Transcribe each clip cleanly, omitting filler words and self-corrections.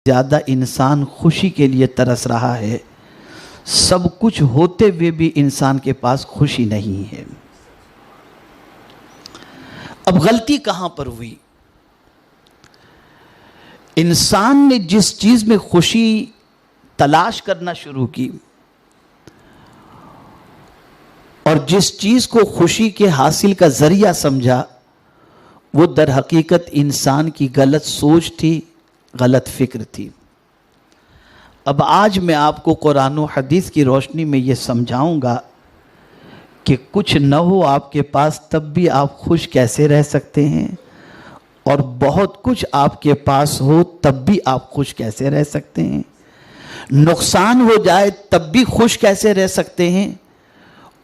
زیادہ انسان خوشی کے لیے ترس رہا ہے، سب کچھ ہوتے ہوئے بھی انسان کے پاس خوشی نہیں ہے۔ اب غلطی کہاں پر ہوئی؟ انسان نے جس چیز میں خوشی تلاش کرنا شروع کی اور جس چیز کو خوشی کے حاصل کا ذریعہ سمجھا، وہ در حقیقت انسان کی غلط سوچ تھی، غلط فکر تھی۔ اب آج میں آپ کو قرآن و حدیث کی روشنی میں یہ سمجھاؤں گا کہ کچھ نہ ہو آپ کے پاس تب بھی آپ خوش کیسے رہ سکتے ہیں، اور بہت کچھ آپ کے پاس ہو تب بھی آپ خوش کیسے رہ سکتے ہیں، نقصان ہو جائے تب بھی خوش کیسے رہ سکتے ہیں،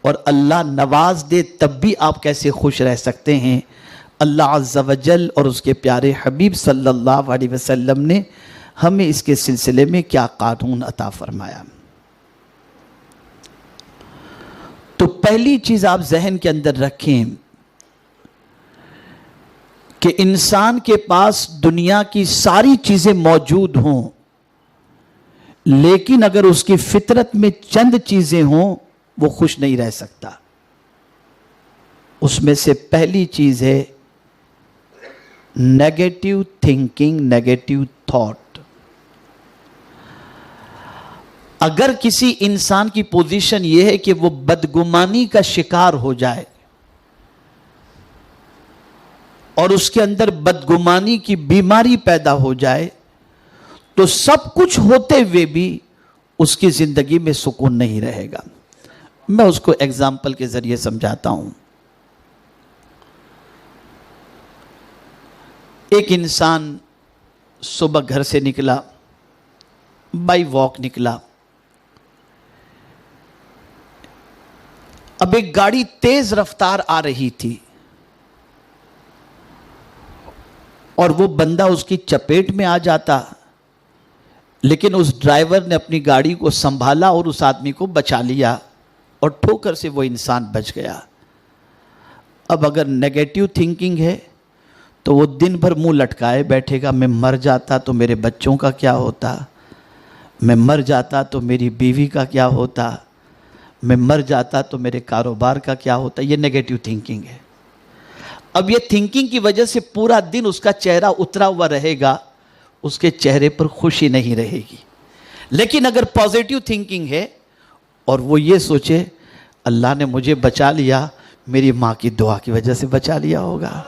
اور اللہ نواز دے تب بھی آپ کیسے خوش رہ سکتے ہیں۔ اللہ عز و جل اور اس کے پیارے حبیب صلی اللہ علیہ وسلم نے ہمیں اس کے سلسلے میں کیا قانون عطا فرمایا۔ تو پہلی چیز آپ ذہن کے اندر رکھیں کہ انسان کے پاس دنیا کی ساری چیزیں موجود ہوں، لیکن اگر اس کی فطرت میں چند چیزیں ہوں وہ خوش نہیں رہ سکتا۔ اس میں سے پہلی چیز ہے نیگیٹو تھنکنگ، نیگیٹو تھاٹ۔ اگر کسی انسان کی پوزیشن یہ ہے کہ وہ بدگمانی کا شکار ہو جائے اور اس کے اندر بدگمانی کی بیماری پیدا ہو جائے، تو سب کچھ ہوتے ہوئے بھی اس کی زندگی میں سکون نہیں رہے گا۔ میں اس کو ایگزامپل کے ذریعے سمجھاتا ہوں۔ ایک انسان صبح گھر سے نکلا، بائی واک نکلا، اب ایک گاڑی تیز رفتار آ رہی تھی اور وہ بندہ اس کی چپیٹ میں آ جاتا، لیکن اس ڈرائیور نے اپنی گاڑی کو سنبھالا اور اس آدمی کو بچا لیا اور ٹھوکر سے وہ انسان بچ گیا۔ اب اگر نیگیٹو تھنکنگ ہے تو وہ دن بھر منہ لٹکائے بیٹھے گا، میں مر جاتا تو میرے بچوں کا کیا ہوتا، میں مر جاتا تو میری بیوی کا کیا ہوتا، میں مر جاتا تو میرے کاروبار کا کیا ہوتا۔ یہ نیگیٹو تھنکنگ ہے۔ اب یہ تھنکنگ کی وجہ سے پورا دن اس کا چہرہ اترا ہوا رہے گا، اس کے چہرے پر خوشی نہیں رہے گی۔ لیکن اگر پازیٹیو تھنکنگ ہے اور وہ یہ سوچے اللہ نے مجھے بچا لیا، میری ماں کی دعا کی وجہ سے بچا لیا ہوگا،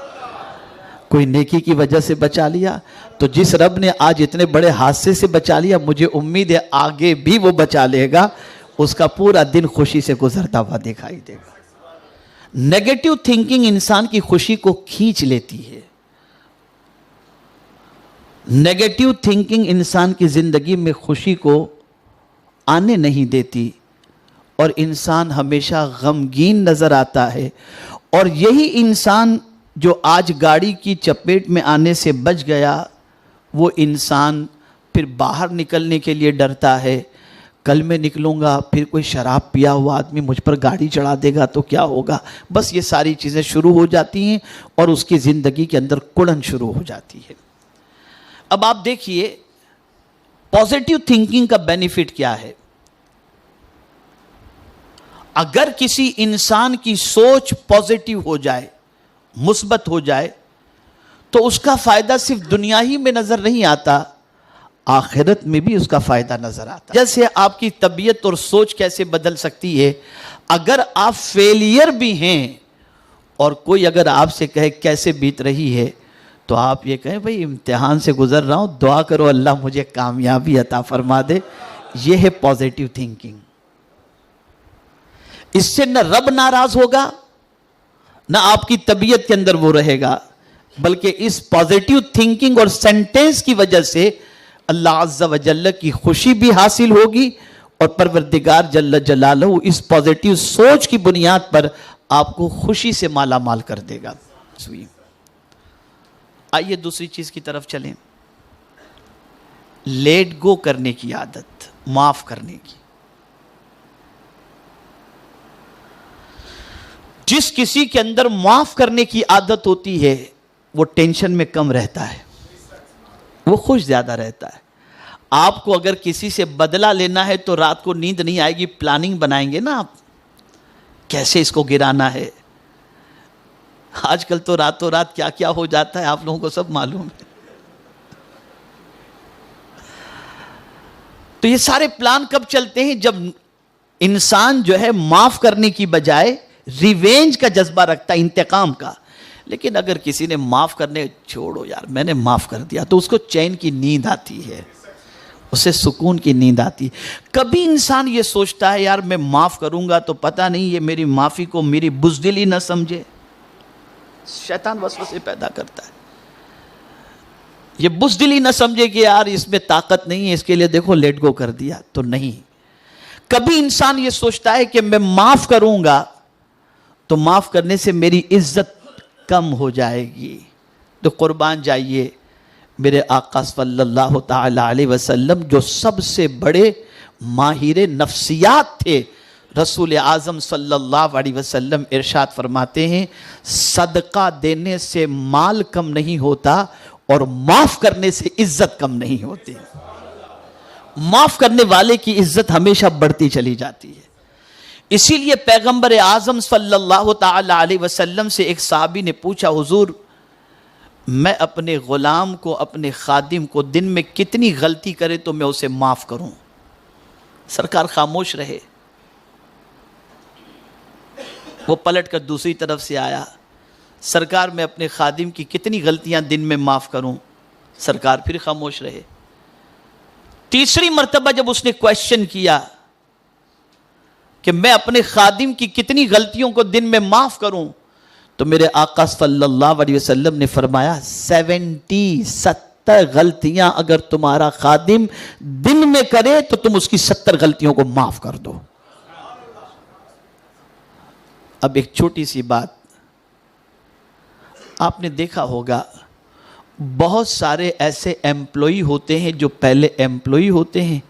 کوئی نیکی کی وجہ سے بچا لیا، تو جس رب نے آج اتنے بڑے حادثے سے بچا لیا، مجھے امید ہے آگے بھی وہ بچا لے گا، اس کا پورا دن خوشی سے گزرتا ہوا دکھائی دے گا۔ نیگیٹو تھنکنگ انسان کی خوشی کو کھینچ لیتی ہے۔ نیگیٹو تھنکنگ انسان کی زندگی میں خوشی کو آنے نہیں دیتی اور انسان ہمیشہ غمگین نظر آتا ہے، اور یہی انسان جو آج گاڑی کی چپیٹ میں آنے سے بچ گیا، وہ انسان پھر باہر نکلنے کے لیے ڈرتا ہے، کل میں نکلوں گا پھر کوئی شراب پیا ہوا آدمی مجھ پر گاڑی چڑھا دے گا تو کیا ہوگا۔ بس یہ ساری چیزیں شروع ہو جاتی ہیں اور اس کی زندگی کے اندر کڑن شروع ہو جاتی ہے۔ اب آپ دیکھیے پازیٹیو تھنکنگ کا بینیفٹ کیا ہے۔ اگر کسی انسان کی سوچ پازیٹیو ہو جائے، مثبت ہو جائے، تو اس کا فائدہ صرف دنیا ہی میں نظر نہیں آتا، آخرت میں بھی اس کا فائدہ نظر آتا۔ جیسے آپ کی طبیعت اور سوچ کیسے بدل سکتی ہے۔ اگر آپ فیلئر بھی ہیں اور کوئی اگر آپ سے کہے کیسے بیت رہی ہے، تو آپ یہ کہیں بھئی امتحان سے گزر رہا ہوں، دعا کرو اللہ مجھے کامیابی عطا فرما دے۔ یہ ہے پازیٹیو تھنکنگ۔ اس سے نہ رب ناراض ہوگا، نہ آپ کی طبیعت کے اندر وہ رہے گا، بلکہ اس پازیٹیو تھنکنگ اور سینٹنس کی وجہ سے اللہ عز و جل کی خوشی بھی حاصل ہوگی، اور پروردگار جل جلالہ اس پازیٹیو سوچ کی بنیاد پر آپ کو خوشی سے مالا مال کر دے گا۔ آئیے دوسری چیز کی طرف چلیں، لیٹ گو کرنے کی عادت، معاف کرنے کی۔ جس کسی کے اندر معاف کرنے کی عادت ہوتی ہے وہ ٹینشن میں کم رہتا ہے، وہ خوش زیادہ رہتا ہے۔ آپ کو اگر کسی سے بدلہ لینا ہے تو رات کو نیند نہیں آئے گی، پلاننگ بنائیں گے نا آپ، کیسے اس کو گرانا ہے۔ آج کل تو راتوں رات کیا کیا ہو جاتا ہے آپ لوگوں کو سب معلوم ہے۔ تو یہ سارے پلان کب چلتے ہیں؟ جب انسان جو ہے معاف کرنے کی بجائے ریونج کا جذبہ رکھتا ہے، انتقام کا۔ لیکن اگر کسی نے معاف کرنے، چھوڑو یار میں نے معاف کر دیا، تو اس کو چین کی نیند آتی ہے، اسے سکون کی نیند آتی ہے۔ کبھی انسان یہ سوچتا ہے یار میں معاف کروں گا تو پتہ نہیں یہ میری معافی کو میری بزدلی نہ سمجھے، شیطان وسوسے پیدا کرتا ہے، یہ بزدلی نہ سمجھے کہ یار اس میں طاقت نہیں ہے، اس کے لیے دیکھو لیٹ گو کر دیا، تو نہیں۔ کبھی انسان یہ سوچتا ہے کہ میں معاف کروں گا تو معاف کرنے سے میری عزت کم ہو جائے گی، تو قربان جائیے میرے آقا صلی اللہ تعالی علیہ وسلم جو سب سے بڑے ماہر نفسیات تھے، رسول اعظم صلی اللہ علیہ وسلم ارشاد فرماتے ہیں صدقہ دینے سے مال کم نہیں ہوتا اور معاف کرنے سے عزت کم نہیں ہوتی۔ معاف کرنے والے کی عزت ہمیشہ بڑھتی چلی جاتی ہے۔ اسی لیے پیغمبر اعظم صلی اللہ تعالی علیہ وسلم سے ایک صحابی نے پوچھا حضور میں اپنے غلام کو، اپنے خادم کو دن میں کتنی غلطی کرے تو میں اسے معاف کروں؟ سرکار خاموش رہے۔ وہ پلٹ کر دوسری طرف سے آیا، سرکار میں اپنے خادم کی کتنی غلطیاں دن میں معاف کروں؟ سرکار پھر خاموش رہے۔ تیسری مرتبہ جب اس نے کویشچن کیا کہ میں اپنے خادم کی کتنی غلطیوں کو دن میں معاف کروں، تو میرے آقا صلی اللہ علیہ وسلم نے فرمایا 70 غلطیاں اگر تمہارا خادم دن میں کرے تو تم اس کی 70 غلطیوں کو معاف کر دو۔ اب ایک چھوٹی سی بات، آپ نے دیکھا ہوگا بہت سارے ایسے ایمپلائی ہوتے ہیں جو پہلے ایمپلائی ہوتے ہیں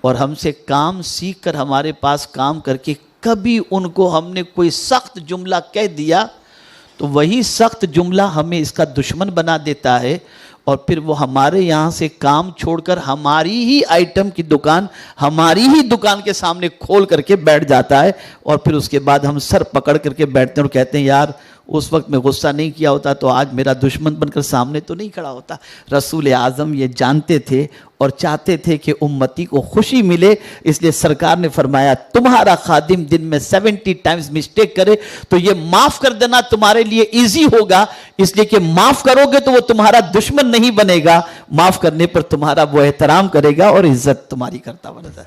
اور ہم سے کام سیکھ کر ہمارے پاس کام کر کے کبھی ان کو ہم نے کوئی سخت جملہ کہہ دیا تو وہی سخت جملہ ہمیں اس کا دشمن بنا دیتا ہے، اور پھر وہ ہمارے یہاں سے کام چھوڑ کر ہماری ہی آئٹم کی دکان، ہماری ہی دکان کے سامنے کھول کر کے بیٹھ جاتا ہے، اور پھر اس کے بعد ہم سر پکڑ کر کے بیٹھتے ہیں اور کہتے ہیں یار اس وقت میں غصہ نہیں کیا ہوتا تو آج میرا دشمن بن کر سامنے تو نہیں کھڑا ہوتا۔ رسول اعظم یہ جانتے تھے اور چاہتے تھے کہ امتی کو خوشی ملے، اس لیے سرکار نے فرمایا تمہارا خادم دن میں 70 ٹائمز مسٹیک کرے تو یہ معاف کر دینا تمہارے لیے ایزی ہوگا، اس لیے کہ معاف کرو گے تو وہ تمہارا دشمن نہیں بنے گا، معاف کرنے پر تمہارا وہ احترام کرے گا اور عزت تمہاری کرتا بنے گا۔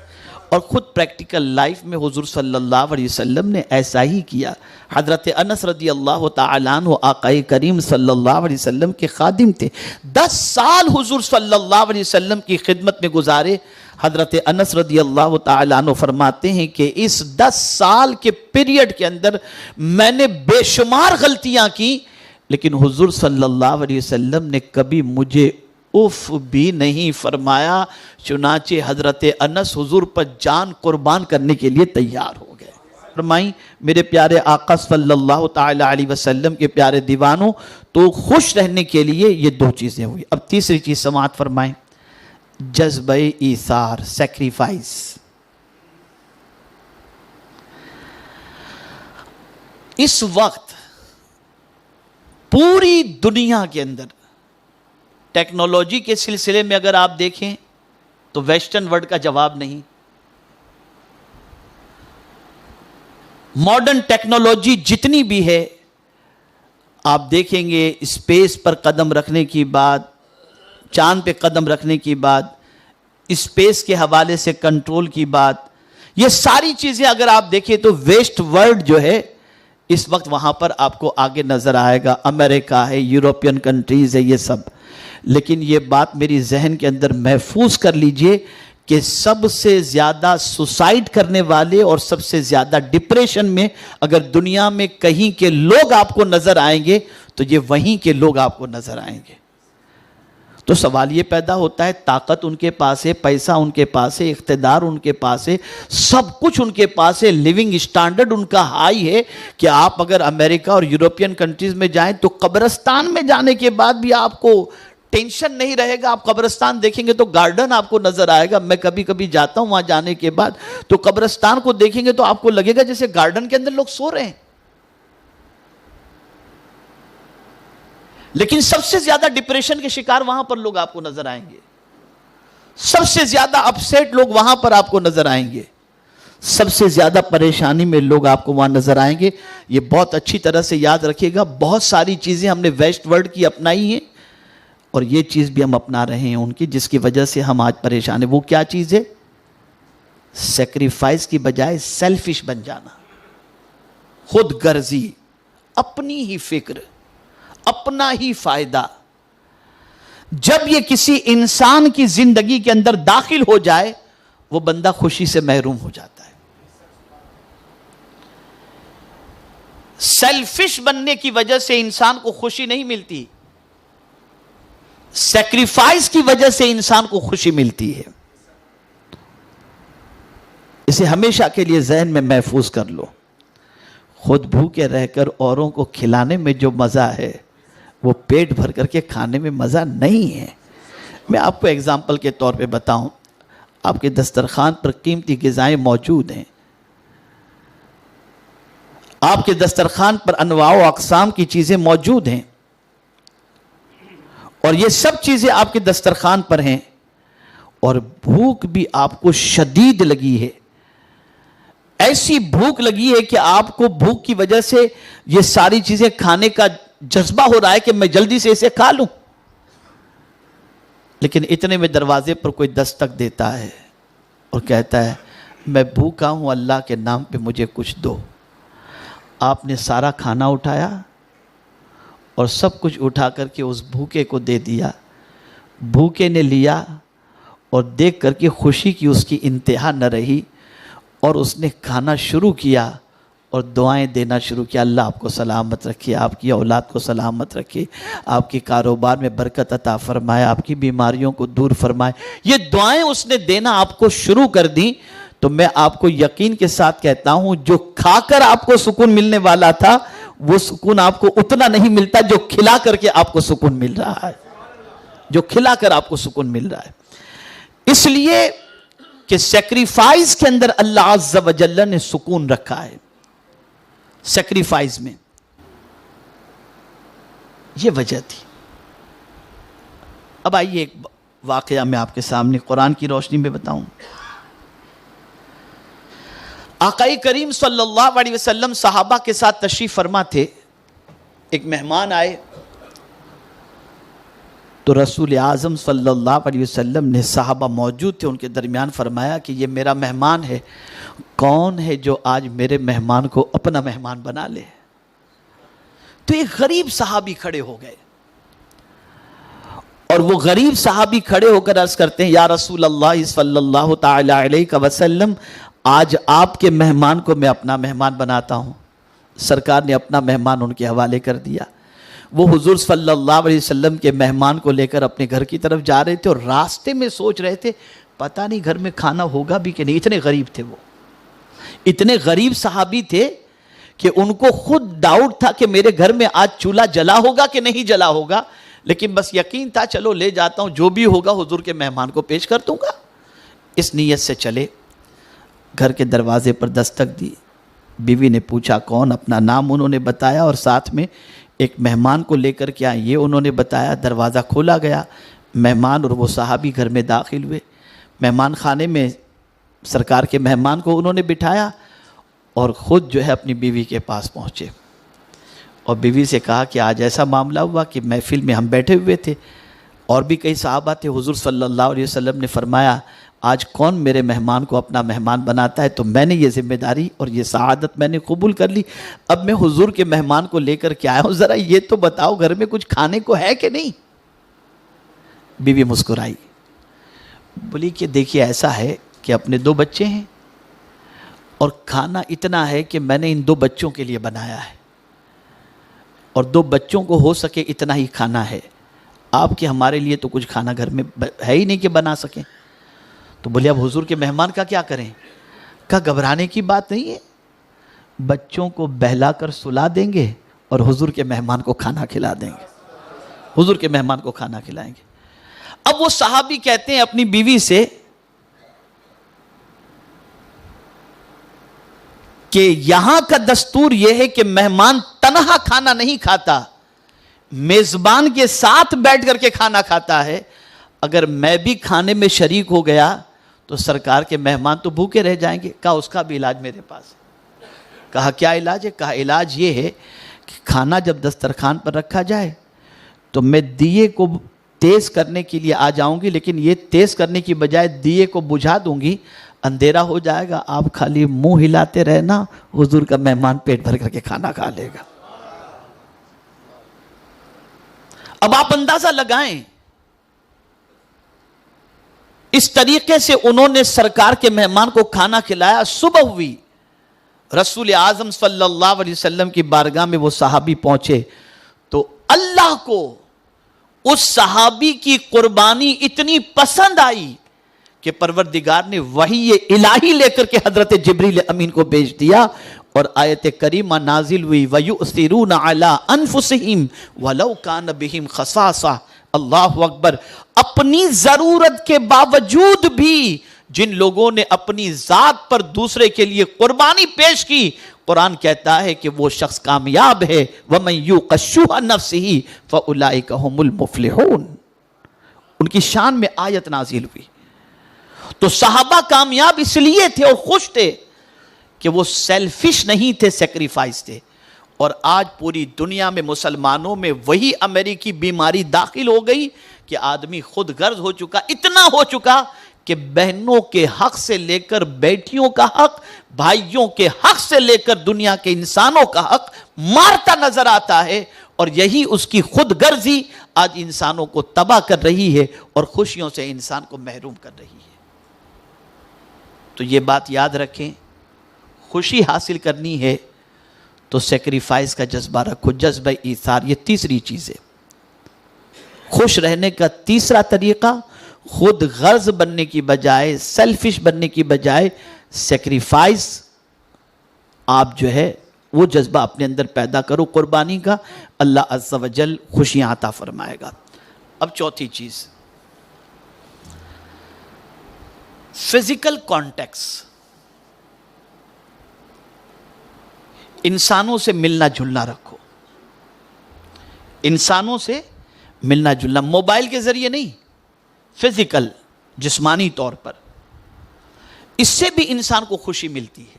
اور خود پریکٹیکل لائف میں حضور صلی اللہ علیہ وسلم نے ایسا ہی کیا۔ حضرت انس رضی اللہ تعالیٰ عنہ آقا کریم صلی اللہ علیہ وسلم کے خادم تھے، 10 سال حضور صلی اللہ علیہ وسلم کی خدمت میں گزارے۔ حضرت انس رضی اللہ تعالیٰ عنہ فرماتے ہیں کہ اس 10 سال کے پیریڈ کے اندر میں نے بے شمار غلطیاں کی، لیکن حضور صلی اللہ علیہ وسلم نے کبھی مجھے اف بھی نہیں فرمایا، چنانچہ حضرت انس حضور پر جان قربان کرنے کے لیے تیار ہو گئے۔ فرمائیں میرے پیارے آقا صلی اللہ تعالی علیہ وسلم کے پیارے دیوانوں، تو خوش رہنے کے لیے یہ 2 چیزیں ہوئی۔ اب تیسری چیز سماعت فرمائیں، جذبہ ایثار، سیکریفائس۔ اس وقت پوری دنیا کے اندر ٹیکنالوجی کے سلسلے میں اگر آپ دیکھیں تو ویسٹرن ورلڈ کا جواب نہیں۔ ماڈرن ٹیکنالوجی جتنی بھی ہے، آپ دیکھیں گے اسپیس پر قدم رکھنے کی بات، چاند پہ قدم رکھنے کی بات، اسپیس کے حوالے سے کنٹرول کی بات، یہ ساری چیزیں اگر آپ دیکھیں تو ویسٹ ورلڈ جو ہے اس وقت وہاں پر آپ کو آگے نظر آئے گا، امریکہ ہے، یورپین کنٹریز ہے، یہ سب۔ لیکن یہ بات میری ذہن کے اندر محفوظ کر لیجئے کہ سب سے زیادہ سوسائڈ کرنے والے اور سب سے زیادہ ڈپریشن میں اگر دنیا میں کہیں کے لوگ آپ کو نظر آئیں گے تو یہ وہیں کے لوگ آپ کو نظر آئیں گے۔ تو سوال یہ پیدا ہوتا ہے، طاقت ان کے پاس ہے، پیسہ ان کے پاس ہے، اقتدار ان کے پاس ہے، سب کچھ ان کے پاس ہے، لیونگ اسٹینڈرڈ ان کا ہائی ہے کہ آپ اگر امریکہ اور یورپین کنٹریز میں جائیں تو قبرستان میں جانے کے بعد بھی آپ کو ٹینشن نہیں رہے گا. آپ قبرستان دیکھیں گے تو گارڈن آپ کو نظر آئے گا. میں کبھی کبھی جاتا ہوں وہاں جانے کے بعد تو قبرستان کو دیکھیں گے تو آپ کو لگے گا جیسے گارڈن کے اندر لوگ سو رہے ہیں. لیکن سب سے زیادہ ڈپریشن کے شکار وہاں پر لوگ آپ کو نظر آئیں گے. سب سے زیادہ اپسیٹ لوگ وہاں پر آپ کو نظر آئیں گے. سب سے زیادہ پریشانی میں لوگ آپ کو وہاں نظر آئیں گے. یہ بہت اچھی طرح سے یاد رکھیے گا. بہت ساری چیزیں ہم نے ویسٹ ورلڈ کی اپنائی ہیں اور یہ چیز بھی ہم اپنا رہے ہیں ان کی, جس کی وجہ سے ہم آج پریشان ہیں. وہ کیا چیز ہے؟ سیکریفائس کی بجائے سیلفش بن جانا, خود غرضی, اپنی ہی فکر, اپنا ہی فائدہ. جب یہ کسی انسان کی زندگی کے اندر داخل ہو جائے وہ بندہ خوشی سے محروم ہو جاتا ہے. سیلفش بننے کی وجہ سے انسان کو خوشی نہیں ملتی, سیکریفائس کی وجہ سے انسان کو خوشی ملتی ہے. اسے ہمیشہ کے لیے ذہن میں محفوظ کر لو. خود بھوکے رہ کر اوروں کو کھلانے میں جو مزہ ہے وہ پیٹ بھر کر کے کھانے میں مزہ نہیں ہے. میں آپ کو اگزامپل کے طور پہ بتاؤں, آپ کے دسترخوان پر قیمتی غذائیں موجود ہیں, آپ کے دسترخوان پر انواع و اقسام کی چیزیں موجود ہیں, اور یہ سب چیزیں آپ کے دسترخوان پر ہیں, اور بھوک بھی آپ کو شدید لگی ہے. ایسی بھوک لگی ہے کہ آپ کو بھوک کی وجہ سے یہ ساری چیزیں کھانے کا جذبہ ہو رہا ہے کہ میں جلدی سے اسے کھا لوں. لیکن اتنے میں دروازے پر کوئی دستک دیتا ہے اور کہتا ہے میں بھوکا ہوں, اللہ کے نام پہ مجھے کچھ دو. آپ نے سارا کھانا اٹھایا اور سب کچھ اٹھا کر کے اس بھوکے کو دے دیا. بھوکے نے لیا اور دیکھ کر کے خوشی کی اس کی انتہا نہ رہی, اور اس نے کھانا شروع کیا اور دعائیں دینا شروع کیا. اللہ آپ کو سلامت رکھے, آپ کی اولاد کو سلامت رکھے, آپ کے کاروبار میں برکت عطا فرمائے, آپ کی بیماریوں کو دور فرمائے. یہ دعائیں اس نے دینا آپ کو شروع کر دی. تو میں آپ کو یقین کے ساتھ کہتا ہوں جو کھا کر آپ کو سکون ملنے والا تھا وہ سکون آپ کو اتنا نہیں ملتا جو کھلا کر کے آپ کو سکون مل رہا ہے, جو کھلا کر آپ کو سکون مل رہا ہے. اس لیے کہ سیکریفائس کے اندر اللہ عز و جل نے سکون رکھا ہے. سیکریفائس میں یہ وجہ تھی. اب آئیے ایک واقعہ میں آپ کے سامنے قرآن کی روشنی میں بتاؤں. آقا کریم صلی اللہ علیہ وسلم صحابہ کے ساتھ تشریف فرما تھے. ایک مہمان آئے تو رسول اعظم صلی اللہ علیہ وسلم نے, صحابہ موجود تھے ان کے درمیان, فرمایا کہ یہ میرا مہمان ہے, کون ہے جو آج میرے مہمان کو اپنا مہمان بنا لے. تو ایک غریب صحابی کھڑے ہو گئے اور وہ غریب صحابی کھڑے ہو کر عرض کرتے ہیں یا رسول اللہ صلی اللہ تعالی علیہ وسلم, آج آپ کے مہمان کو میں اپنا مہمان بناتا ہوں. سرکار نے اپنا مہمان ان کے حوالے کر دیا. وہ حضور صلی اللہ علیہ وسلم کے مہمان کو لے کر اپنے گھر کی طرف جا رہے تھے اور راستے میں سوچ رہے تھے پتہ نہیں گھر میں کھانا ہوگا بھی کہ نہیں. اتنے غریب تھے, وہ اتنے غریب صحابی تھے کہ ان کو خود ڈاؤٹ تھا کہ میرے گھر میں آج چولہا جلا ہوگا کہ نہیں جلا ہوگا, لیکن بس یقین تھا چلو لے جاتا ہوں, جو بھی ہوگا حضور کے مہمان کو پیش کر دوں گا. اس نیت سے چلے. گھر کے دروازے پر دستک دی. بیوی نے پوچھا کون, اپنا نام انہوں نے بتایا اور ساتھ میں ایک مہمان کو لے کر کے آئے یہ انہوں نے بتایا. دروازہ کھولا گیا, مہمان اور وہ صحابی گھر میں داخل ہوئے. مہمان خانے میں سرکار کے مہمان کو انہوں نے بٹھایا اور خود جو ہے اپنی بیوی کے پاس پہنچے اور بیوی سے کہا کہ آج ایسا معاملہ ہوا کہ محفل میں ہم بیٹھے ہوئے تھے اور بھی کئی صحابہ تھے. حضور صلی اللہ علیہ وسلم نے فرمایا آج کون میرے مہمان کو اپنا مہمان بناتا ہے, تو میں نے یہ ذمہ داری اور یہ سعادت میں نے قبول کر لی. اب میں حضور کے مہمان کو لے کر کے آیا ہوں, ذرا یہ تو بتاؤ گھر میں کچھ کھانے کو ہے کہ نہیں. بیوی مسکرائی, بولی کہ دیکھیے ایسا ہے کہ اپنے 2 بچے ہیں اور کھانا اتنا ہے کہ میں نے ان 2 بچوں کے لیے بنایا ہے اور 2 بچوں کو ہو سکے اتنا ہی کھانا ہے. آپ کے ہمارے لیے تو کچھ کھانا گھر میں ہے ہی نہیں کہ بنا سکیں. تو بولے اب حضور کے مہمان کا کیا کریں. کہا گھبرانے کی بات نہیں ہے, بچوں کو بہلا کر سلا دیں گے اور حضور کے مہمان کو کھانا کھلا دیں گے. حضور کے مہمان کو کھانا کھلائیں گے. اب وہ صحابی کہتے ہیں اپنی بیوی سے کہ یہاں کا دستور یہ ہے کہ مہمان تنہا کھانا نہیں کھاتا, میزبان کے ساتھ بیٹھ کر کے کھانا کھاتا ہے. اگر میں بھی کھانے میں شریک ہو گیا تو سرکار کے مہمان تو بھوکے رہ جائیں گے. کہا اس کا بھی علاج میرے پاس. کہا کیا علاج ہے؟ کہا علاج یہ ہے کہ کھانا جب دسترخوان پر رکھا جائے تو میں دیے کو تیز کرنے کے لیے آ جاؤں گی, لیکن یہ تیز کرنے کی بجائے دیے کو بجھا دوں گی, اندھیرا ہو جائے گا, آپ خالی منہ ہلاتے رہنا, حضور کا مہمان پیٹ بھر کر کے کھانا کھا لے گا. اب آپ اندازہ لگائیں, اس طریقے سے انہوں نے سرکار کے مہمان کو کھانا کھلایا. صبح ہوئی, رسول اعظم صلی اللہ علیہ وسلم کی بارگاہ میں وہ صحابی پہنچے تو اللہ کو اس صحابی کی قربانی اتنی پسند آئی کہ پروردگار نے وحی الہی لے کر کے حضرت جبریل امین کو بھیج دیا اور آیت کریمہ نازل ہوئی وَيُؤْثِرُونَ عَلَىٰ أَنفُسِهِمْ وَلَوْ كَانَ بِهِمْ خَصَاصَةٌ. اللہ اکبر. اپنی ضرورت کے باوجود بھی جن لوگوں نے اپنی ذات پر دوسرے کے لیے قربانی پیش کی, قرآن کہتا ہے کہ وہ شخص کامیاب ہے. وَمَن يُوقَ شُحَّ نَفْسِهِ فَأُولَٰئِكَ هُمُ الْمُفْلِحُونَ. ان کی شان میں آیت نازل ہوئی. تو صحابہ کامیاب اس لیے تھے اور خوش تھے کہ وہ سیلفش نہیں تھے, سیکریفائس تھے. اور آج پوری دنیا میں مسلمانوں میں وہی امریکی بیماری داخل ہو گئی کہ آدمی خود غرض ہو چکا, اتنا ہو چکا کہ بہنوں کے حق سے لے کر بیٹیوں کا حق, بھائیوں کے حق سے لے کر دنیا کے انسانوں کا حق مارتا نظر آتا ہے. اور یہی اس کی خود غرضی آج انسانوں کو تباہ کر رہی ہے اور خوشیوں سے انسان کو محروم کر رہی ہے. تو یہ بات یاد رکھیں, خوشی حاصل کرنی ہے تو سیکریفائس کا جذبہ رکھو, جذبہ ایثار. یہ تیسری چیز ہے. خوش رہنے کا تیسرا طریقہ, خود غرض بننے کی بجائے, سیلفش بننے کی بجائے سیکریفائس, آپ جو ہے وہ جذبہ اپنے اندر پیدا کرو قربانی کا. اللہ عز و جل خوشیاں عطا فرمائے گا. اب چوتھی چیز, فزیکل کانٹیکس. انسانوں سے ملنا جلنا رکھو, انسانوں سے ملنا جلنا, موبائل کے ذریعے نہیں, فزیکل جسمانی طور پر. اس سے بھی انسان کو خوشی ملتی ہے.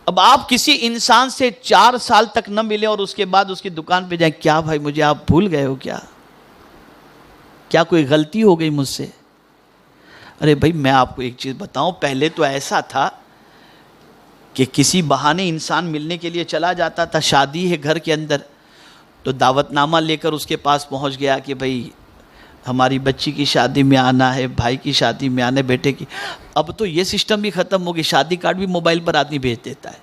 اب آپ کسی انسان سے 4 سال تک نہ ملے اور اس کے بعد اس کی دکان پہ جائیں, کیا بھائی مجھے آپ بھول گئے ہو کیا کوئی غلطی ہو گئی مجھ سے؟ ارے بھائی میں آپ کو ایک چیز بتاؤں, پہلے تو ایسا تھا کہ کسی بہانے انسان ملنے کے لیے چلا جاتا تھا. شادی ہے گھر کے اندر تو دعوت نامہ لے کر اس کے پاس پہنچ گیا کہ بھائی ہماری بچی کی شادی میں آنا ہے, بھائی کی شادی میں آنا ہے, بیٹے کی. اب تو یہ سسٹم بھی ختم ہو گیا, شادی کارڈ بھی موبائل پر آدمی بھیج دیتا ہے.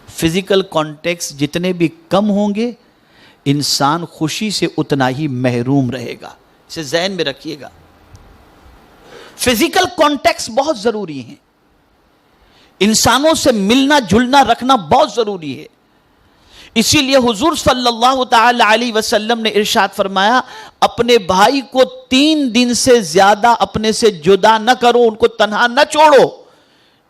فزیکل کانٹیکس جتنے بھی کم ہوں گے انسان خوشی سے اتنا ہی محروم رہے گا. اسے ذہن میں رکھیے گا. فزیکل کانٹیکس بہت ضروری ہیں, انسانوں سے ملنا جلنا رکھنا بہت ضروری ہے. اسی لیے حضور صلی اللہ تعالی علیہ وسلم نے ارشاد فرمایا, اپنے بھائی کو 3 دن سے زیادہ اپنے سے جدا نہ کرو, ان کو تنہا نہ چھوڑو.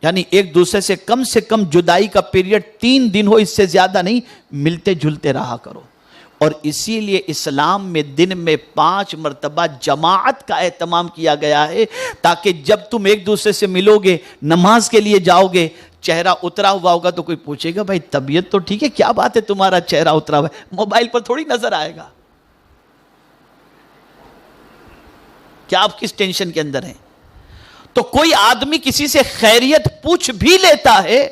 یعنی ایک دوسرے سے کم جدائی کا پیریڈ 3 دن ہو, اس سے زیادہ نہیں, ملتے جلتے رہا کرو. اور اسی لیے اسلام میں دن میں 5 مرتبہ جماعت کا اہتمام کیا گیا ہے, تاکہ جب تم ایک دوسرے سے ملو گے, نماز کے لیے جاؤ گے, چہرہ اترا ہوا ہوگا تو کوئی پوچھے گا بھائی طبیعت تو ٹھیک ہے, کیا بات ہے تمہارا چہرہ اترا ہوا ہے؟ موبائل پر تھوڑی نظر آئے گا. کیا آپ کس ٹینشن کے اندر ہیں؟ تو کوئی آدمی کسی سے خیریت پوچھ بھی لیتا ہے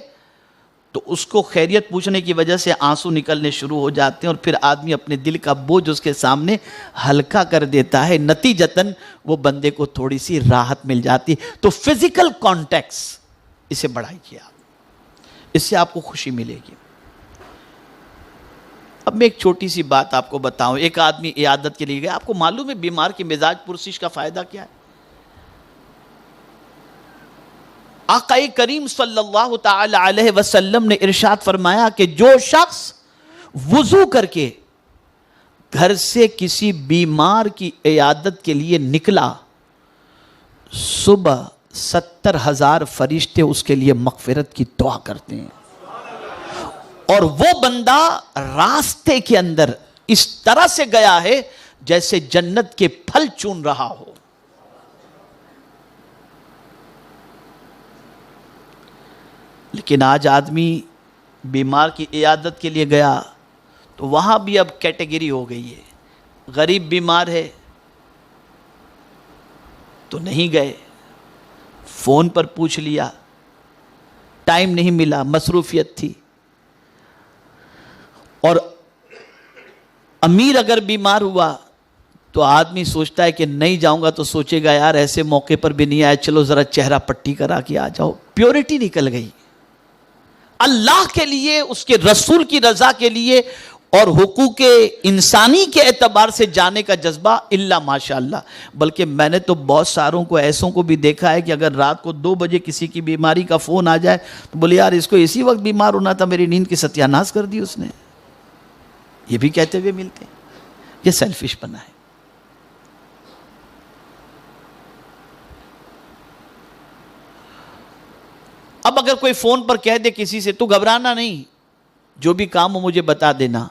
تو اس کو خیریت پوچھنے کی وجہ سے آنسو نکلنے شروع ہو جاتے ہیں, اور پھر آدمی اپنے دل کا بوجھ اس کے سامنے ہلکا کر دیتا ہے. نتیجتاً وہ بندے کو تھوڑی سی راحت مل جاتی. تو فزیکل کانٹیکس اسے بڑھائیے آپ, اس سے آپ کو خوشی ملے گی. اب میں ایک چھوٹی سی بات آپ کو بتاؤں. ایک آدمی عیادت کے لیے گیا, آپ کو معلوم ہے بیمار کی مزاج پرسش کا فائدہ کیا ہے؟ آقا کریم صلی اللہ تعالی علیہ وسلم نے ارشاد فرمایا کہ جو شخص وضو کر کے گھر سے کسی بیمار کی عیادت کے لیے نکلا، صبح 70,000 فرشتے اس کے لیے مغفرت کی دعا کرتے ہیں، اور وہ بندہ راستے کے اندر اس طرح سے گیا ہے جیسے جنت کے پھل چون رہا ہو۔ لیکن آج آدمی بیمار کی عیادت کے لیے گیا تو وہاں بھی اب کیٹیگری ہو گئی ہے، غریب بیمار ہے تو نہیں گئے، فون پر پوچھ لیا، ٹائم نہیں ملا، مصروفیت تھی۔ اور امیر اگر بیمار ہوا تو آدمی سوچتا ہے کہ نہیں جاؤں گا تو سوچے گا یار ایسے موقع پر بھی نہیں آیا، چلو ذرا چہرہ پٹی کرا کے آ جاؤ۔ پیورٹی نکل گئی۔ اللہ کے لیے، اس کے رسول کی رضا کے لیے اور حقوق انسانی کے اعتبار سے جانے کا جذبہ الا ماشاءاللہ۔ بلکہ میں نے تو بہت ساروں کو ایسوں کو بھی دیکھا ہے کہ اگر رات کو 2 بجے کسی کی بیماری کا فون آ جائے تو بولے یار اس کو اسی وقت بیمار ہونا تھا، میری نیند کی ستیاناش کر دی اس نے، یہ بھی کہتے ہوئے ملتے ہیں۔ یہ سیلفش بنا ہے۔ اب اگر کوئی فون پر کہہ دے کسی سے تو گھبرانا نہیں، جو بھی کام ہو مجھے بتا دینا،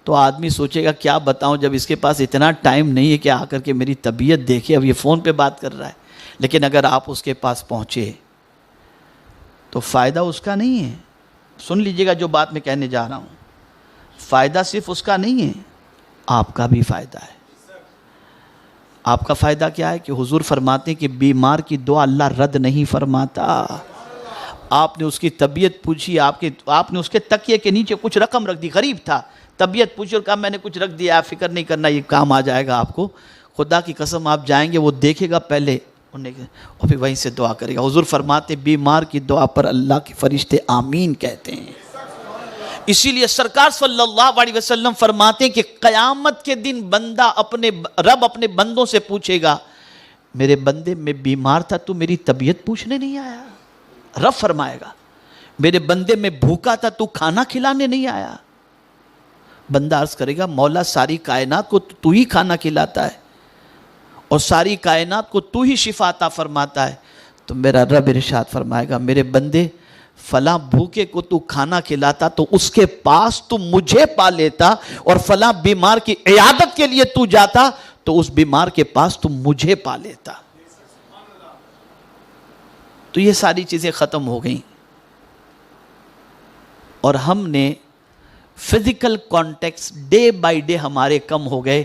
تو آدمی سوچے گا کیا بتاؤں جب اس کے پاس اتنا ٹائم نہیں ہے کہ آ کر کے میری طبیعت دیکھے، اب یہ فون پہ بات کر رہا ہے۔ لیکن اگر آپ اس کے پاس پہنچے تو فائدہ اس کا نہیں ہے۔ سن لیجئے گا جو بات میں کہنے جا رہا ہوں، فائدہ صرف اس کا نہیں ہے، آپ کا بھی فائدہ ہے۔ آپ کا فائدہ کیا ہے کہ حضور فرماتے ہیں کہ بیمار کی دعا اللہ رد نہیں فرماتا۔ آپ نے اس کی طبیعت پوچھی، آپ نے اس کے تکیے کے نیچے کچھ رقم رکھ دی، غریب تھا، طبیعت پوچھی اور کہا میں نے کچھ رکھ دیا، آپ فکر نہیں کرنا، یہ کام آ جائے گا آپ کو۔ خدا کی قسم آپ جائیں گے، وہ دیکھے گا پہلے اور پھر وہیں سے دعا کرے گا۔ حضور فرماتے بیمار کی دعا پر اللہ کے فرشتے آمین کہتے ہیں۔ اسی لیے سرکار صلی اللہ علیہ وسلم فرماتے ہیں کہ قیامت کے دن بندہ رب اپنے بندوں سے پوچھے گا میرے بندے میں بیمار تھا تو میری طبیعت پوچھنے نہیں آیا؟ رب فرمائے گا میرے بندے میں بھوکا تھا تو کھانا کھلانے نہیں آیا؟ بندہ عرض کرے گا مولا ساری کائنات کو تو ہی کھانا کھلاتا ہے اور ساری کائنات کو تو ہی شفا عطا فرماتا ہے۔ تو میرا رب ارشاد فرمائے گا میرے بندے فلاں بھوکے کو تو کھانا کھلاتا تو اس کے پاس تو مجھے پا لیتا، اور فلاں بیمار کی عیادت کے لیے تو جاتا تو اس بیمار کے پاس تو مجھے پا لیتا۔ تو یہ ساری چیزیں ختم ہو گئیں اور ہم نے physical context day by day ہمارے کم ہو گئے۔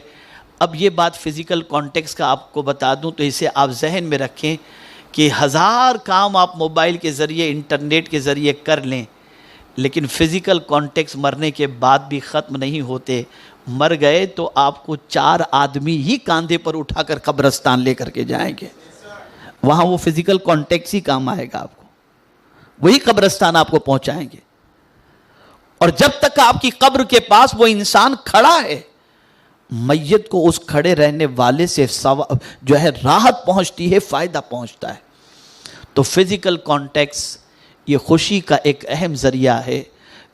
اب یہ بات فزیکل کانٹیکس کا آپ کو بتا دوں تو اسے آپ ذہن میں رکھیں کہ 1000 کام آپ موبائل کے ذریعے انٹرنیٹ کے ذریعے کر لیں، لیکن فزیکل کانٹیکس مرنے کے بعد بھی ختم نہیں ہوتے۔ مر گئے تو آپ کو 4 آدمی ہی کاندھے پر اٹھا کر قبرستان لے کر کے جائیں گے، وہاں وہ فزیکل کانٹیکس ہی کام آئے گا آپ کو، وہی قبرستان آپ کو پہنچائیں گے۔ اور جب تک آپ کی قبر کے پاس وہ انسان کھڑا ہے، میت کو اس کھڑے رہنے والے سے جو ہے راحت پہنچتی ہے، فائدہ پہنچتا ہے۔ تو فزیکل کانٹیکس یہ خوشی کا ایک اہم ذریعہ ہے،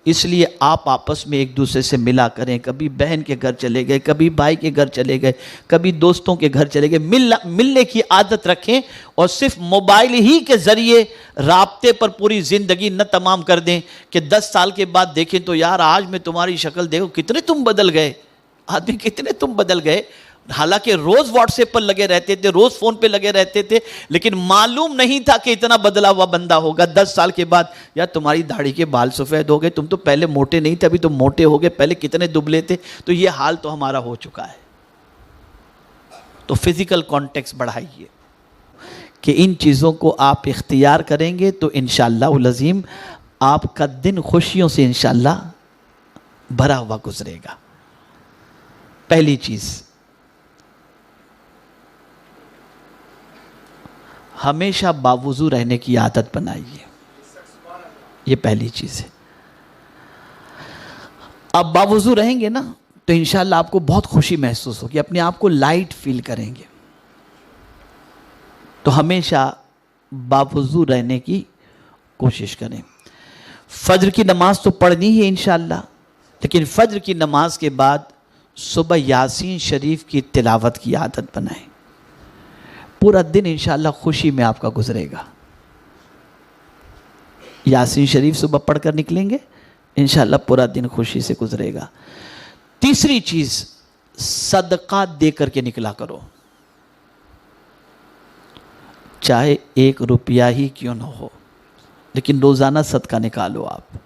اس لیے آپ آپس میں ایک دوسرے سے ملا کریں۔ کبھی بہن کے گھر چلے گئے، کبھی بھائی کے گھر چلے گئے، کبھی دوستوں کے گھر چلے گئے، ملنے کی عادت رکھیں، اور صرف موبائل ہی کے ذریعے رابطے پر پوری زندگی نہ تمام کر دیں کہ 10 سال کے بعد دیکھیں تو یار آج میں تمہاری شکل دیکھو کتنے تم بدل گئے، آدمی کتنے تم بدل گئے۔ حالانکہ روز واٹس ایپ پر لگے رہتے تھے، روز فون پہ لگے رہتے تھے، لیکن معلوم نہیں تھا کہ اتنا بدلا ہوا بندہ ہوگا۔ 10 سال کے بعد یار تمہاری داڑھی کے بال سفید ہو گئے، تم تو پہلے موٹے نہیں تھے ابھی تم موٹے ہو گئے، پہلے کتنے دبلے تھے۔ تو یہ حال تو ہمارا ہو چکا ہے۔ تو فزیکل کانٹیکس بڑھائیے کہ ان چیزوں کو آپ اختیار کریں گے تو انشاءاللہ العظیم آپ کا دن خوشیوں سے انشاءاللہ بھرا ہوا گزرے گا۔ پہلی چیز، ہمیشہ باوضو رہنے کی عادت بنائیے، یہ پہلی چیز ہے۔ آپ باوضو رہیں گے نا تو انشاءاللہ آپ کو بہت خوشی محسوس ہوگی، اپنے آپ کو لائٹ فیل کریں گے۔ تو ہمیشہ باوضو رہنے کی کوشش کریں۔ فجر کی نماز تو پڑھنی ہے انشاءاللہ، لیکن فجر کی نماز کے بعد صبح یاسین شریف کی تلاوت کی عادت بنائیں. پورا دن انشاءاللہ خوشی میں آپ کا گزرے گا. یاسین شریف صبح پڑھ کر نکلیں گے انشاءاللہ پورا دن خوشی سے گزرے گا. تیسری چیز، صدقہ دے کر کے نکلا کرو، چاہے 1 روپیہ ہی کیوں نہ ہو، لیکن روزانہ صدقہ نکالو. آپ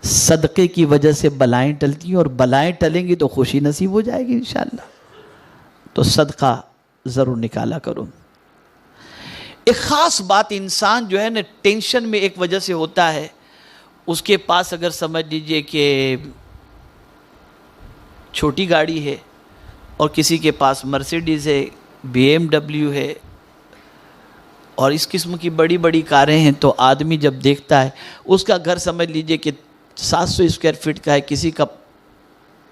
صدقے کی وجہ سے بلائیں ٹلتی ہیں، اور بلائیں ٹلیں گی تو خوشی نصیب ہو جائے گی انشاءاللہ. تو صدقہ ضرور نکالا کرو. ایک خاص بات، انسان جو ہے نا ٹینشن میں ایک وجہ سے ہوتا ہے، اس کے پاس اگر سمجھ لیجئے کہ چھوٹی گاڑی ہے اور کسی کے پاس مرسیڈیز ہے، BMW ہے اور اس قسم کی بڑی بڑی کاریں ہیں، تو آدمی جب دیکھتا ہے اس کا گھر سمجھ لیجئے کہ 700 اسکوائر فٹ کا ہے، کسی کا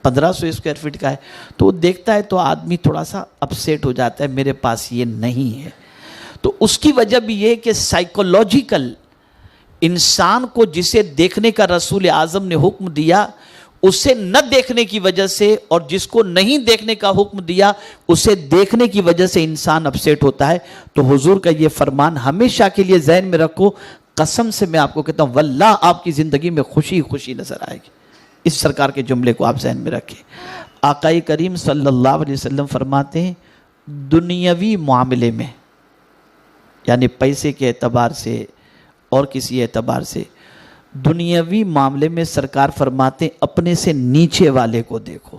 1500 اسکوائر فٹ کا ہے، تو وہ دیکھتا ہے تو آدمی تھوڑا سا اپسیٹ ہو جاتا ہے، میرے پاس یہ نہیں ہے. تو اس کی وجہ بھی یہ کہ سائیکولوجیکل انسان کو جسے دیکھنے کا رسول اعظم نے حکم دیا، اسے نہ دیکھنے کی وجہ سے، اور جس کو نہیں دیکھنے کا حکم دیا اسے دیکھنے کی وجہ سے انسان اپسیٹ ہوتا ہے. تو حضور کا یہ فرمان ہمیشہ کے لیے ذہن میں رکھو. قسم سے میں آپ کو کہتا ہوں واللہ آپ کی زندگی میں خوشی خوشی نظر آئے گی. اس سرکار کے جملے کو آپ ذہن میں رکھیں. آقا کریم صلی اللہ علیہ وسلم فرماتے ہیں دنیاوی معاملے میں، یعنی پیسے کے اعتبار سے اور کسی اعتبار سے، دنیاوی معاملے میں سرکار فرماتے ہیں اپنے سے نیچے والے کو دیکھو،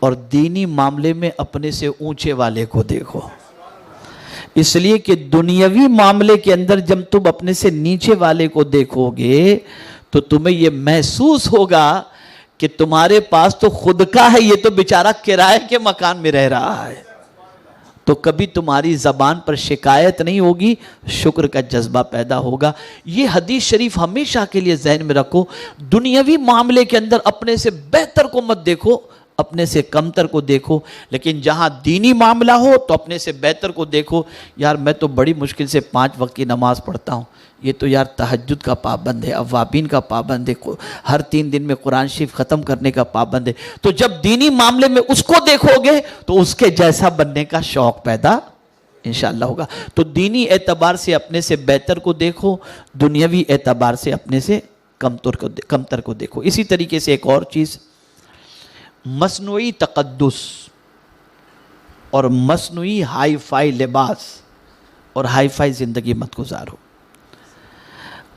اور دینی معاملے میں اپنے سے اونچے والے کو دیکھو. اس لیے کہ دنیاوی معاملے کے اندر جب تم اپنے سے نیچے والے کو دیکھو گے تو تمہیں یہ محسوس ہوگا کہ تمہارے پاس تو خود کا ہے، یہ تو بیچارہ کرائے کے مکان میں رہ رہا ہے. تو کبھی تمہاری زبان پر شکایت نہیں ہوگی، شکر کا جذبہ پیدا ہوگا. یہ حدیث شریف ہمیشہ کے لیے ذہن میں رکھو. دنیاوی معاملے کے اندر اپنے سے بہتر کو مت دیکھو، اپنے سے کمتر کو دیکھو، لیکن جہاں دینی معاملہ ہو تو اپنے سے بہتر کو دیکھو. یار میں تو بڑی مشکل سے 5 وقت کی نماز پڑھتا ہوں، یہ تو یار تہجد کا پابند ہے، اوابین کا پابند ہے، ہر 3 دن میں قرآن شریف ختم کرنے کا پابند ہے. تو جب دینی معاملے میں اس کو دیکھو گے تو اس کے جیسا بننے کا شوق پیدا انشاءاللہ ہوگا. تو دینی اعتبار سے اپنے سے بہتر کو دیکھو، دنیاوی اعتبار سے اپنے سے کمتر کو دیکھو. اسی طریقے سے ایک اور چیز، مصنوعی تقدس اور مصنوعی ہائی فائی لباس اور ہائی فائی زندگی مت گزارو.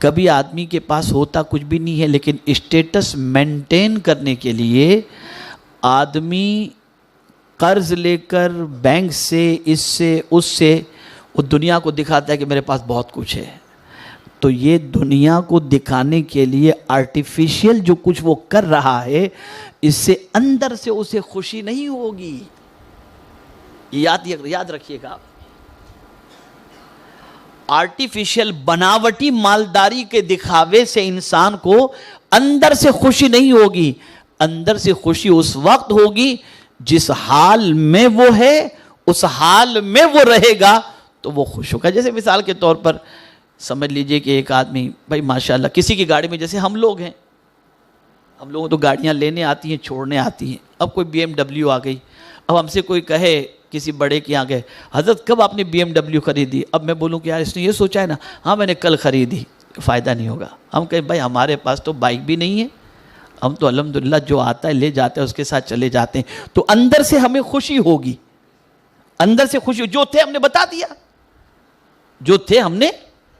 کبھی آدمی کے پاس ہوتا کچھ بھی نہیں ہے، لیکن اسٹیٹس مینٹین کرنے کے لیے آدمی قرض لے کر بینک سے، اس سے اس سے، وہ دنیا کو دکھاتا ہے کہ میرے پاس بہت کچھ ہے. تو یہ دنیا کو دکھانے کے لیے آرٹیفیشیل جو کچھ وہ کر رہا ہے، اس سے اندر سے اسے خوشی نہیں ہوگی. یاد رکھیے گا آپ، آرٹیفیشیل بناوٹی مالداری کے دکھاوے سے انسان کو اندر سے خوشی نہیں ہوگی. اندر سے خوشی اس وقت ہوگی جس حال میں وہ ہے، اس حال میں وہ رہے گا تو وہ خوش ہوگا. جیسے مثال کے طور پر سمجھ لیجئے کہ ایک آدمی بھائی ماشاءاللہ کسی کی گاڑی میں، جیسے ہم لوگ ہیں، ہم لوگوں تو گاڑیاں لینے آتی ہیں، چھوڑنے آتی ہیں. اب کوئی BMW آ گئی، اب ہم سے کوئی کہے کسی بڑے کے آ گئے حضرت کب آپ نے BMW خریدی، اب میں بولوں کہ یار اس نے یہ سوچا ہے نا، ہاں میں نے کل خریدی، فائدہ نہیں ہوگا. ہم کہیں بھائی ہمارے پاس تو بائک بھی نہیں ہے، ہم تو الحمدللہ جو آتا ہے لے جاتے ہیں، اس کے ساتھ چلے جاتے ہیں. تو اندر سے ہمیں خوشی ہوگی، اندر سے خوشی، جو تھے ہم نے بتا دیا، جو تھے ہم نے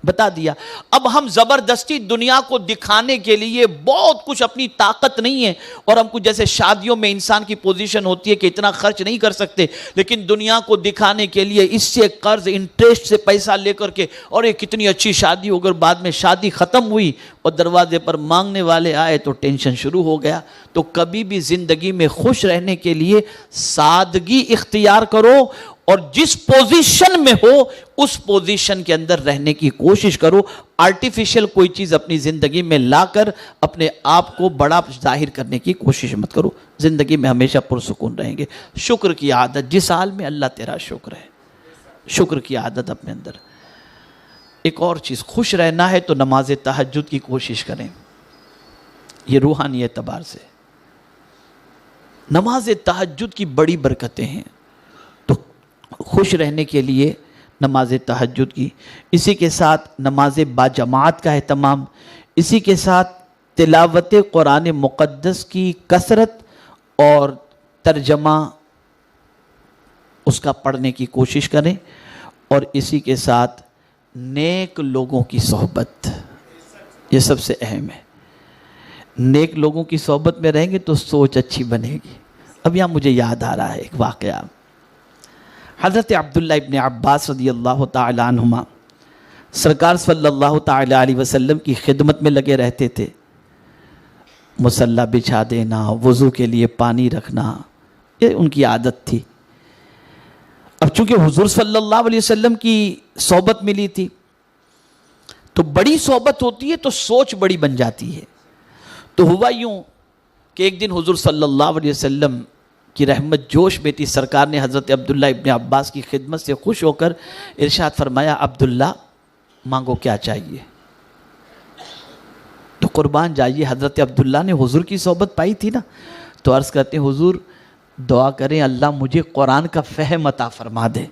بتا دیا. اب ہم زبردستی دنیا کو دکھانے کے لیے بہت کچھ، اپنی طاقت نہیں ہے، اور ہم کو جیسے شادیوں میں انسان کی پوزیشن ہوتی ہے کہ اتنا خرچ نہیں کر سکتے، لیکن دنیا کو دکھانے کے لیے اس سے قرض انٹرسٹ سے پیسہ لے کر کے، اور یہ کتنی اچھی شادی ہو گئی، بعد میں شادی ختم ہوئی اور دروازے پر مانگنے والے آئے تو ٹینشن شروع ہو گیا. تو کبھی بھی زندگی میں خوش رہنے کے لیے سادگی اختیار کرو، اور جس پوزیشن میں ہو اس پوزیشن کے اندر رہنے کی کوشش کرو. آرٹیفیشل کوئی چیز اپنی زندگی میں لا کر اپنے آپ کو بڑا ظاہر کرنے کی کوشش مت کرو. زندگی میں ہمیشہ پرسکون رہیں گے. شکر کی عادت، جس حال میں اللہ تیرا شکر ہے، شکر کی عادت اپنے اندر. ایک اور چیز، خوش رہنا ہے تو نماز تہجد کی کوشش کریں. یہ روحانی اعتبار سے نماز تہجد کی بڑی برکتیں ہیں، تو خوش رہنے کے لیے نماز تہجد کی، اسی کے ساتھ نماز باجماعت کا اہتمام، اسی کے ساتھ تلاوت قرآن مقدس کی کثرت اور ترجمہ اس کا پڑھنے کی کوشش کریں، اور اسی کے ساتھ نیک لوگوں کی صحبت، یہ سب سے اہم ہے۔ نیک لوگوں کی صحبت میں رہیں گے تو سوچ اچھی بنے گی۔ اب یہاں مجھے یاد آ رہا ہے ایک واقعہ، حضرت عبداللہ ابن عباس رضی اللہ تعالی عنہما سرکار صلی اللہ تعالی علیہ وسلم کی خدمت میں لگے رہتے تھے، مصلی بچھا دینا، وضو کے لیے پانی رکھنا، یہ ان کی عادت تھی۔ اب چونکہ حضور صلی اللہ علیہ وسلم کی صحبت ملی تھی، تو بڑی صحبت ہوتی ہے تو سوچ بڑی بن جاتی ہے۔ تو ہوا یوں کہ ایک دن حضور صلی اللہ علیہ وسلم کی رحمت جوش میں تھی، سرکار نے حضرت عبداللہ ابن عباس کی خدمت سے خوش ہو کر ارشاد فرمایا، عبداللہ مانگو کیا چاہیے؟ تو قربان جائیے، حضرت عبداللہ نے حضور کی صحبت پائی تھی نا، تو عرض کرتے ہیں حضور دعا کریں اللہ مجھے قرآن کا فہم عطا فرما دے،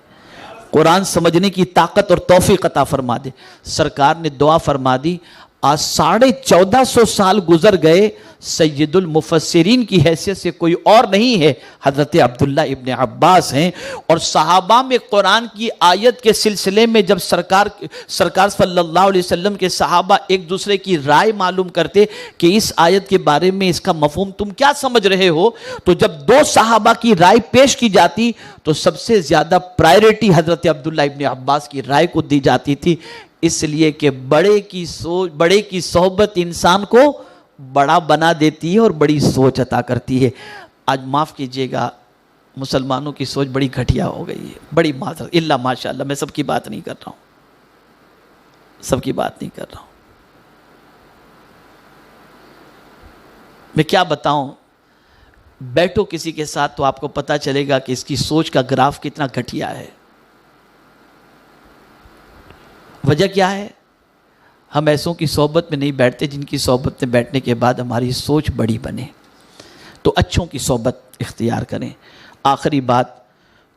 قرآن سمجھنے کی طاقت اور توفیق عطا فرما دے۔ سرکار نے دعا فرما دی، آج 1450 سال گزر گئے، سید المفسرین کی حیثیت سے کوئی اور نہیں ہے، حضرت عبداللہ ابن عباس ہیں۔ اور صحابہ میں قرآن کی آیت کے سلسلے میں جب سرکار صلی اللہ علیہ وسلم کے صحابہ ایک دوسرے کی رائے معلوم کرتے کہ اس آیت کے بارے میں اس کا مفہوم تم کیا سمجھ رہے ہو، تو جب دو صحابہ کی رائے پیش کی جاتی تو سب سے زیادہ پرائیورٹی حضرت عبداللہ ابن عباس کی رائے کو دی جاتی تھی، اس لیے کہ بڑے کی صحبت انسان کو بڑا بنا دیتی ہے اور بڑی سوچ عطا کرتی ہے۔ آج معاف کیجئے گا، مسلمانوں کی سوچ بڑی گھٹیا ہو گئی ہے، بڑی معذرت، اللہ ماشاءاللہ، میں سب کی بات نہیں کر رہا ہوں، سب کی بات نہیں کر رہا ہوں، میں کیا بتاؤں، بیٹھو کسی کے ساتھ تو آپ کو پتہ چلے گا کہ اس کی سوچ کا گراف کتنا گھٹیا ہے۔ وجہ کیا ہے؟ ہم ایسوں کی صحبت میں نہیں بیٹھتے جن کی صحبت میں بیٹھنے کے بعد ہماری سوچ بڑی بنے، تو اچھوں کی صحبت اختیار کریں۔ آخری بات،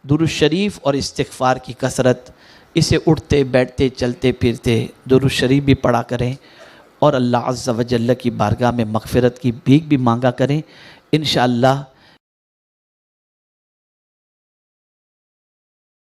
درود شریف اور استغفار کی کثرت، اسے اٹھتے بیٹھتے چلتے پھرتے درود شریف بھی پڑھا کریں، اور اللہ عز و جل کی بارگاہ میں مغفرت کی بھیک بھی مانگا کریں۔ انشاءاللہ